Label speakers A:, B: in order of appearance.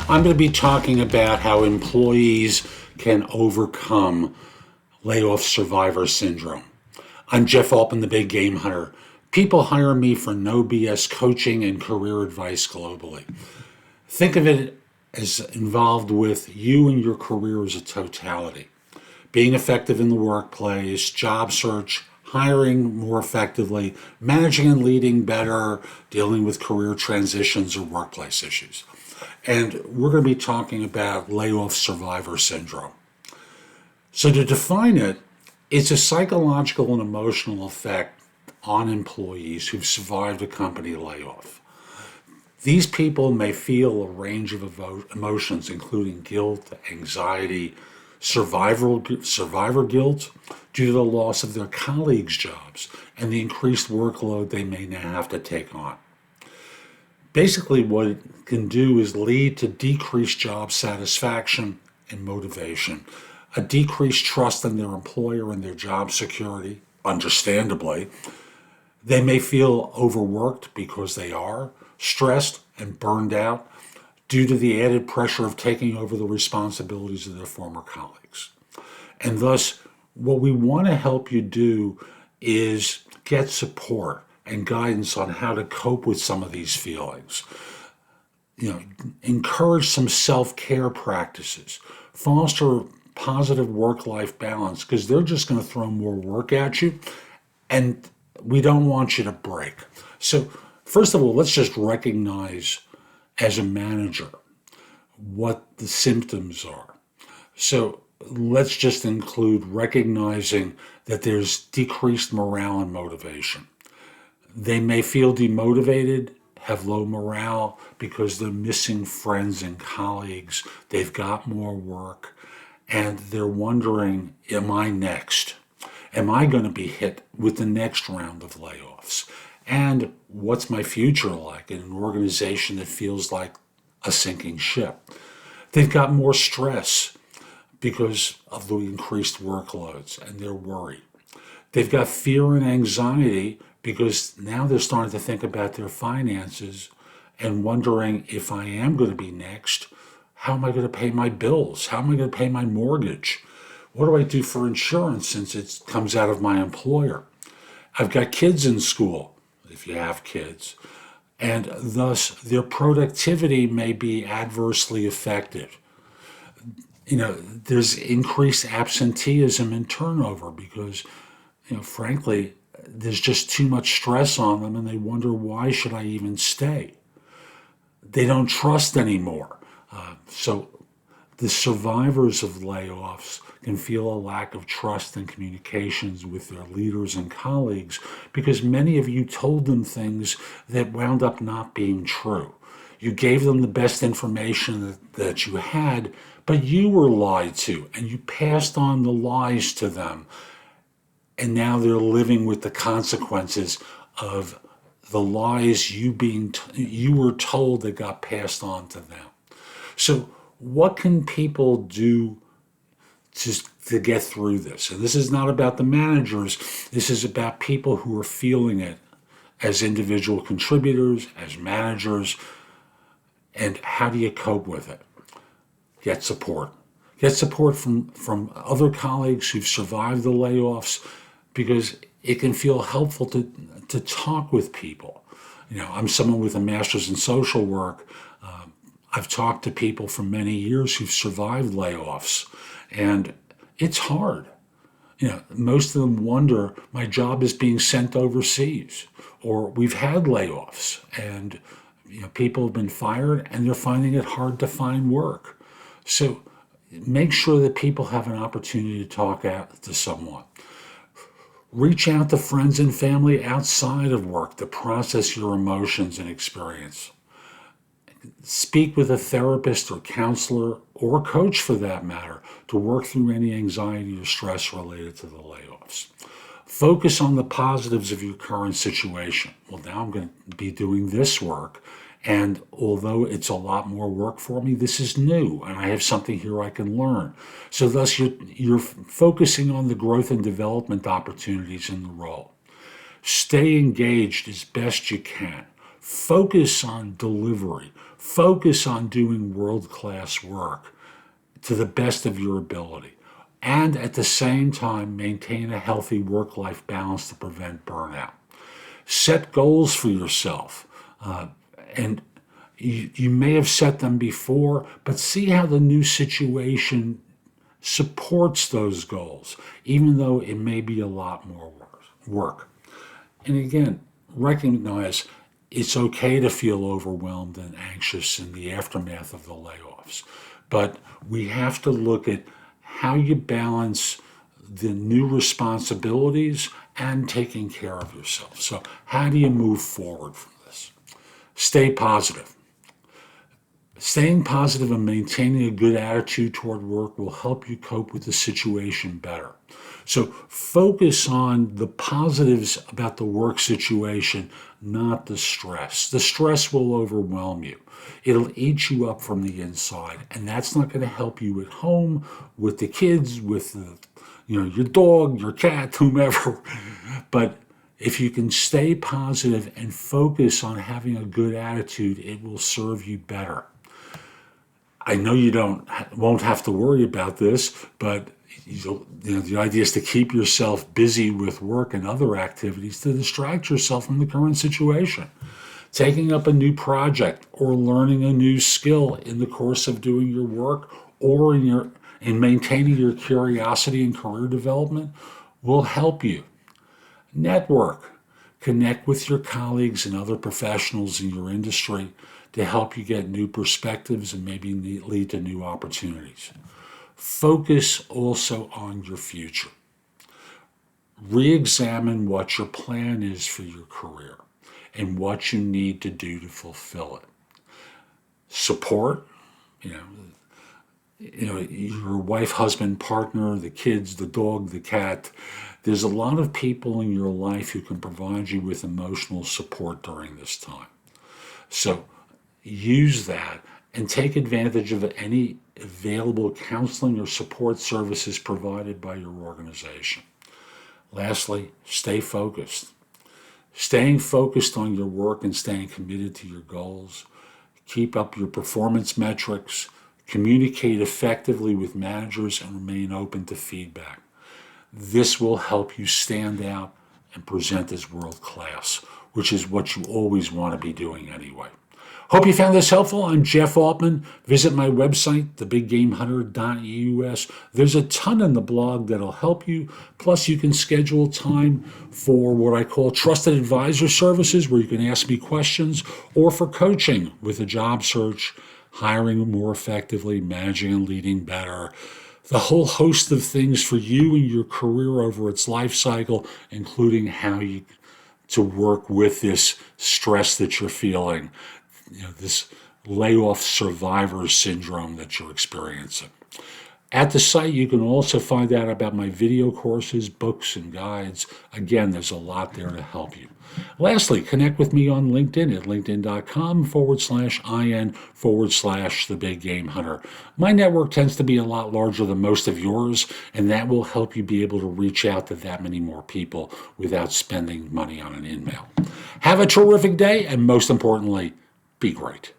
A: I'm going to be talking about how employees can overcome layoff survivor syndrome. I'm Jeff Altman, the Big Game Hunter. People hire me for no BS coaching and career advice globally. Think of it as involved with you and your career as a totality. Being effective in the workplace, job search, hiring more effectively, managing and leading better, dealing with career transitions or workplace issues. And we're going to be talking about layoff survivor syndrome. So to define it, it's a psychological and emotional effect on employees who've survived a company layoff. These people may feel a range of emotions, including guilt, anxiety, survivor guilt due to the loss of their colleagues' jobs and the increased workload they may now have to take on. Basically, what it can do is lead to decreased job satisfaction and motivation, a decreased trust in their employer and their job security, understandably. They may feel overworked because they are, stressed and burned out due to the added pressure of taking over the responsibilities of their former colleagues. And thus, what we want to help you do is get support and guidance on how to cope with some of these feelings. Encourage some self-care practices, foster positive work-life balance, because they're just going to throw more work at you, and we don't want you to break. So first of all, let's just recognize as a manager what the symptoms are. So let's just include recognizing that there's decreased morale and motivation. They may feel demotivated, have low morale because they're missing friends and colleagues. They've got more work, and they're wondering, am I next? Am I going to be hit with the next round of layoffs? And what's my future like in an organization that feels like a sinking ship? They've got more stress because of the increased workloads, and they're worried. They've got fear and anxiety because now they're starting to think about their finances and wondering, if I am going to be next, how am I going to pay my bills? How am I going to pay my mortgage? What do I do for insurance since it comes out of my employer? I've got kids in school, if you have kids, and thus their productivity may be adversely affected. There's increased absenteeism and turnover because, frankly, there's just too much stress on them and they wonder, why should I even stay? They don't trust anymore. So the survivors of layoffs can feel a lack of trust and communications with their leaders and colleagues because many of you told them things that wound up not being true. You gave them the best information that you had, but you were lied to and you passed on the lies to them. And now they're living with the consequences of the lies you were told that got passed on to them. So what can people do to get through this? And this is not about the managers. This is about people who are feeling it as individual contributors, as managers. And how do you cope with it? Get support. Get support from other colleagues who've survived the layoffs, because it can feel helpful to talk with people. I'm someone with a master's in social work. I've talked to people for many years who've survived layoffs, and it's hard. Most of them wonder, my job is being sent overseas, or we've had layoffs, and people have been fired, and they're finding it hard to find work. So make sure that people have an opportunity to talk out to someone. Reach out to friends and family outside of work to process your emotions and experience. Speak with a therapist or counselor or coach, for that matter, to work through any anxiety or stress related to the layoffs. Focus on the positives of your current situation. Well, now I'm going to be doing this work, and although it's a lot more work for me, this is new, and I have something here I can learn. So thus, you're focusing on the growth and development opportunities in the role. Stay engaged as best you can. Focus on delivery. Focus on doing world-class work to the best of your ability. And at the same time, maintain a healthy work-life balance to prevent burnout. Set goals for yourself. And you may have set them before, but see how the new situation supports those goals, even though it may be a lot more work. And again, recognize it's okay to feel overwhelmed and anxious in the aftermath of the layoffs. But we have to look at how you balance the new responsibilities and taking care of yourself. So how do you move forward from this? Stay positive. Staying positive and maintaining a good attitude toward work will help you cope with the situation better. So focus on the positives about the work situation, not the stress. The stress will overwhelm you. It'll eat you up from the inside, and that's not going to help you at home with the kids, with your dog, your cat, whomever. But if you can stay positive and focus on having a good attitude, it will serve you better. I know you won't have to worry about this, but the idea is to keep yourself busy with work and other activities to distract yourself from the current situation. Taking up a new project or learning a new skill in the course of doing your work or in maintaining your curiosity and career development will help you. Network. Connect with your colleagues and other professionals in your industry to help you get new perspectives and maybe lead to new opportunities. Focus also on your future. Re-examine what your plan is for your career and what you need to do to fulfill it. Support, your wife, husband, partner, the kids, the dog, the cat. There's a lot of people in your life who can provide you with emotional support during this time. So use that and take advantage of any available counseling or support services provided by your organization. Lastly, stay focused. Staying focused on your work and staying committed to your goals. Keep up your performance metrics. Communicate effectively with managers and remain open to feedback. This will help you stand out and present as world class, which is what you always want to be doing anyway. Hope you found this helpful. I'm Jeff Altman. Visit my website, thebiggamehunter.us. There's a ton in the blog that'll help you. Plus, you can schedule time for what I call trusted advisor services, where you can ask me questions, or for coaching with a job search, hiring more effectively, managing and leading better. The whole host of things for you and your career over its life cycle, including how to work with this stress that you're feeling, this layoff survivor syndrome that you're experiencing. At the site, you can also find out about my video courses, books, and guides. Again, there's a lot there to help you. Lastly, connect with me on LinkedIn at linkedin.com/IN/the Big Game Hunter. My network tends to be a lot larger than most of yours, and that will help you be able to reach out to that many more people without spending money on an email. Have a terrific day, and most importantly, be great.